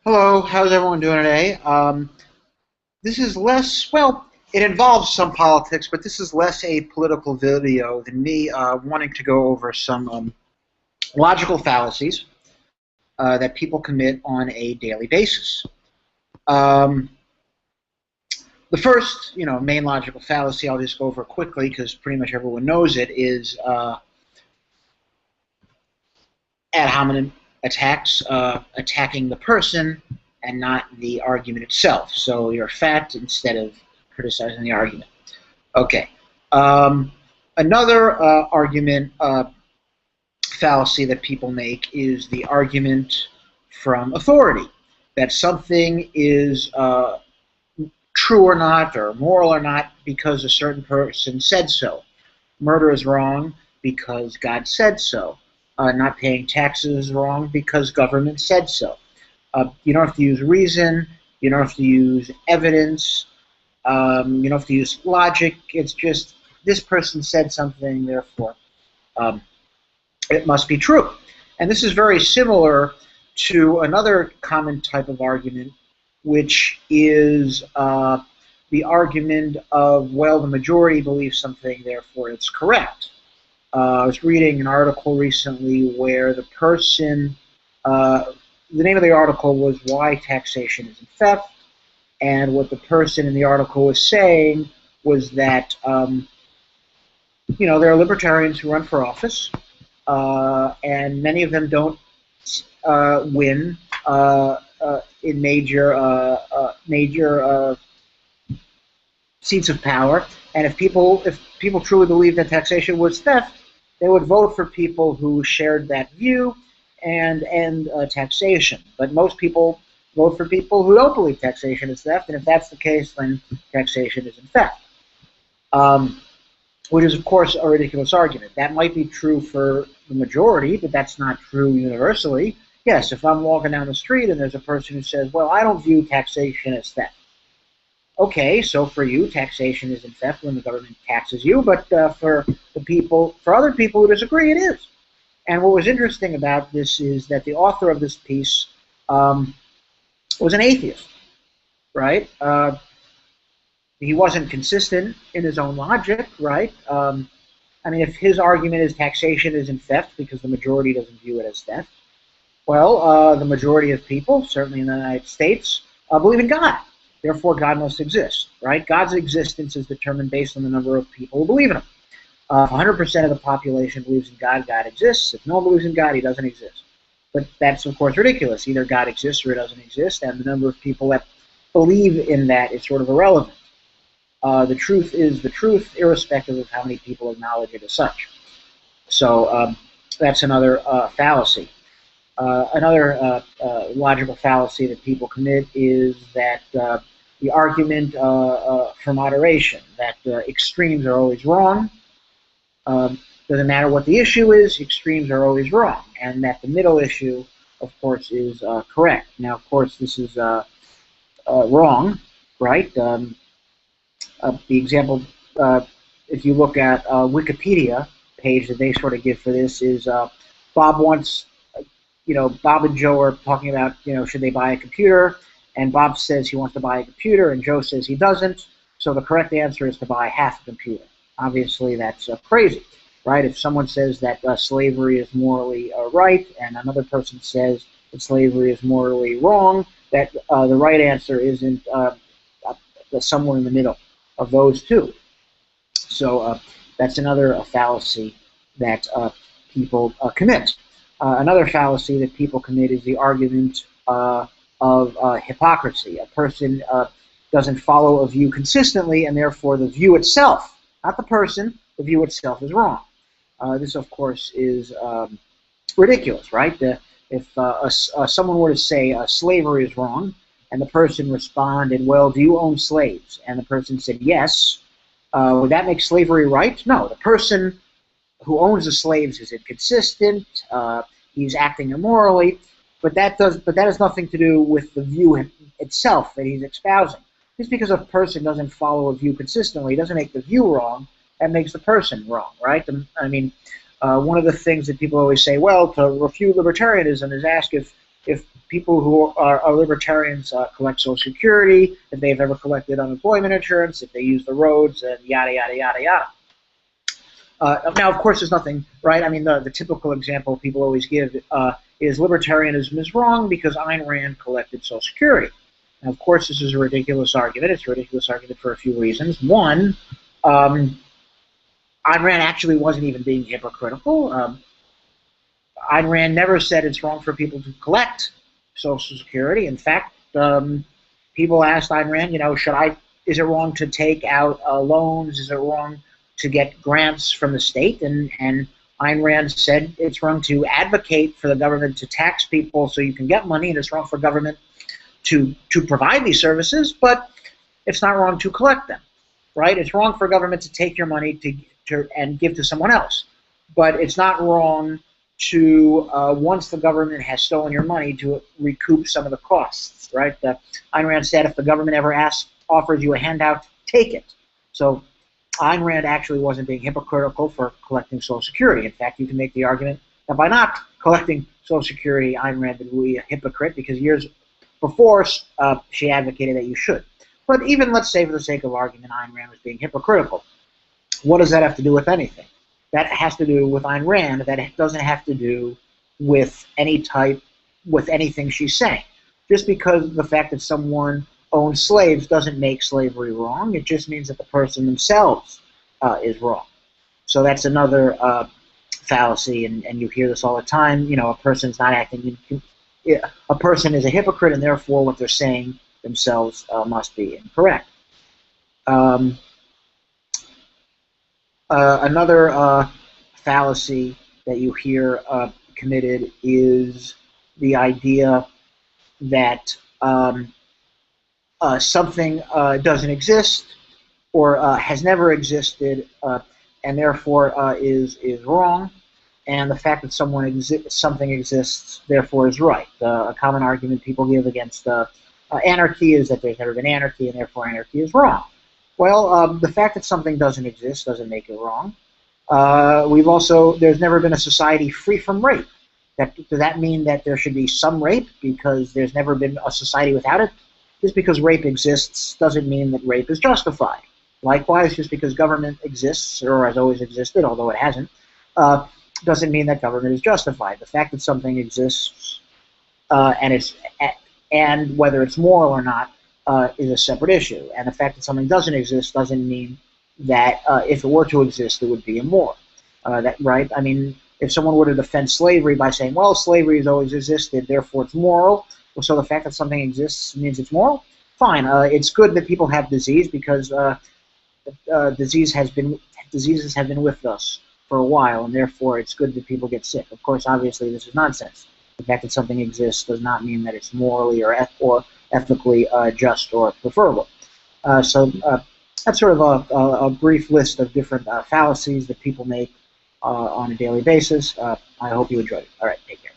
Hello, how's everyone doing today? This is less, well, it involves some politics, but this is less a political video than me wanting to go over some logical fallacies that people commit on a daily basis. Um, the first, main logical fallacy I'll just go over quickly because pretty much everyone knows it is ad hominem attacks, attacking the person and not the argument itself. So you're fat instead of criticizing the argument. Okay. Another argument fallacy that people make is the argument from authority, that something is true or not, or moral or not, because a certain person said so. Murder is wrong because God said so. Not paying taxes is wrong because government said so. You don't have to use reason. You don't have to use evidence. You don't have to use logic. It's just this person said something, therefore um, it must be true. And this is very similar to another common type of argument, which is the argument of, well, the majority believes something, therefore it's correct. I was reading an article recently where the name of the article was Why Taxation Isn't Theft, and what the person in the article was saying was that, there are libertarians who run for office, and many of them don't win in major seats of power. And if people truly believed that taxation was theft, they would vote for people who shared that view and end taxation. But most people vote for people who don't believe taxation is theft, and if that's the case, then taxation isn't theft. Which is, of course, a ridiculous argument. That might be true for the majority, but that's not true universally. Yes, if I'm walking down the street and there's a person who says, well, I don't view taxation as theft. Okay, so for you, taxation isn't theft when the government taxes you, but for other people who disagree, it is. And what was interesting about this is that the author of this piece was an atheist, right? He wasn't consistent in his own logic, right? If his argument is taxation isn't theft because the majority doesn't view it as theft, well, the majority of people, certainly in the United States, believe in God. Therefore, God must exist, right? God's existence is determined based on the number of people who believe in Him. If 100% of the population believes in God, God exists. If no one believes in God, He doesn't exist. But that's, of course, ridiculous. Either God exists or He doesn't exist, and the number of people that believe in that is sort of irrelevant. The truth is the truth, irrespective of how many people acknowledge it as such. So that's another fallacy. Another logical fallacy that people commit is that the argument for moderation, that extremes are always wrong. Doesn't matter what the issue is, extremes are always wrong, and that the middle issue, of course, is correct. Now, of course, this is wrong, right? The example, if you look at Wikipedia page that they sort of give for this is Bob wants, Bob and Joe are talking about, should they buy a computer, and Bob says he wants to buy a computer, and Joe says he doesn't, so the correct answer is to buy half a computer. Obviously, that's crazy, right? If someone says that slavery is morally right, and another person says that slavery is morally wrong, that the right answer isn't somewhere in the middle of those two. So that's another fallacy that people commit. Another fallacy that people commit is the argument of hypocrisy. A person doesn't follow a view consistently, and therefore the view itself, not the person, the view itself is wrong. This, of course, is ridiculous, right? If someone were to say slavery is wrong, and the person responded, well, do you own slaves? And the person said yes, would that make slavery right? No, the person who owns the slaves is inconsistent, he's acting immorally, but that has nothing to do with the view itself that he's espousing. Just because a person doesn't follow a view consistently doesn't make the view wrong, that makes the person wrong, right? One of the things that people always say, well, to refute libertarianism is ask if if people who are libertarians collect Social Security, if they've ever collected unemployment insurance, if they use the roads, and yada, yada, yada, yada. Now, of course, there's nothing, right? I mean, the typical example people always give is libertarianism is wrong because Ayn Rand collected Social Security. Now, of course, this is a ridiculous argument. It's a ridiculous argument for a few reasons. One, Ayn Rand actually wasn't even being hypocritical. Ayn Rand never said it's wrong for people to collect Social Security. In fact, people asked Ayn Rand, is it wrong to take out loans? Is it wrong to get grants from the state? And Ayn Rand said it's wrong to advocate for the government to tax people so you can get money, and it's wrong for government to provide these services, but it's not wrong to collect them, right? It's wrong for government to take your money and give to someone else, but it's not wrong to, once the government has stolen your money, to recoup some of the costs, right? Ayn Rand said if the government ever offers you a handout, take it. So Ayn Rand actually wasn't being hypocritical for collecting Social Security. In fact, you can make the argument that by not collecting Social Security, Ayn Rand would be a hypocrite because years before she advocated that you should. But even, let's say for the sake of argument, Ayn Rand was being hypocritical. What does that have to do with anything? That has to do with Ayn Rand. That doesn't have to do with anything she's saying. Just because the fact that someone owns slaves doesn't make slavery wrong. It just means that the person themselves is wrong. So that's another fallacy, and you hear this all the time. A person's not acting. A person is a hypocrite, and therefore what they're saying themselves must be incorrect. Another fallacy that you hear committed is the idea that something doesn't exist or has never existed and therefore is wrong, and the fact that something exists therefore is right. A common argument people give against anarchy is that there's never been anarchy and therefore anarchy is wrong. Well, the fact that something doesn't exist doesn't make it wrong. There's never been a society free from rape. Does that mean that there should be some rape because there's never been a society without it? Just because rape exists doesn't mean that rape is justified. Likewise, just because government exists, or has always existed, although it hasn't, doesn't mean that government is justified. The fact that something exists and whether it's moral or not is a separate issue. And the fact that something doesn't exist doesn't mean that if it were to exist, it would be immoral. Right? I mean, if someone were to defend slavery by saying, well, slavery has always existed, therefore it's moral, well, so the fact that something exists means it's moral? Fine. It's good that people have disease because diseases have been with us for a while, and therefore it's good that people get sick. Of course, obviously, this is nonsense. The fact that something exists does not mean that it's morally or ethically just or preferable. So that's sort of a brief list of different fallacies that people make on a daily basis. I hope you enjoyed it. All right, take care.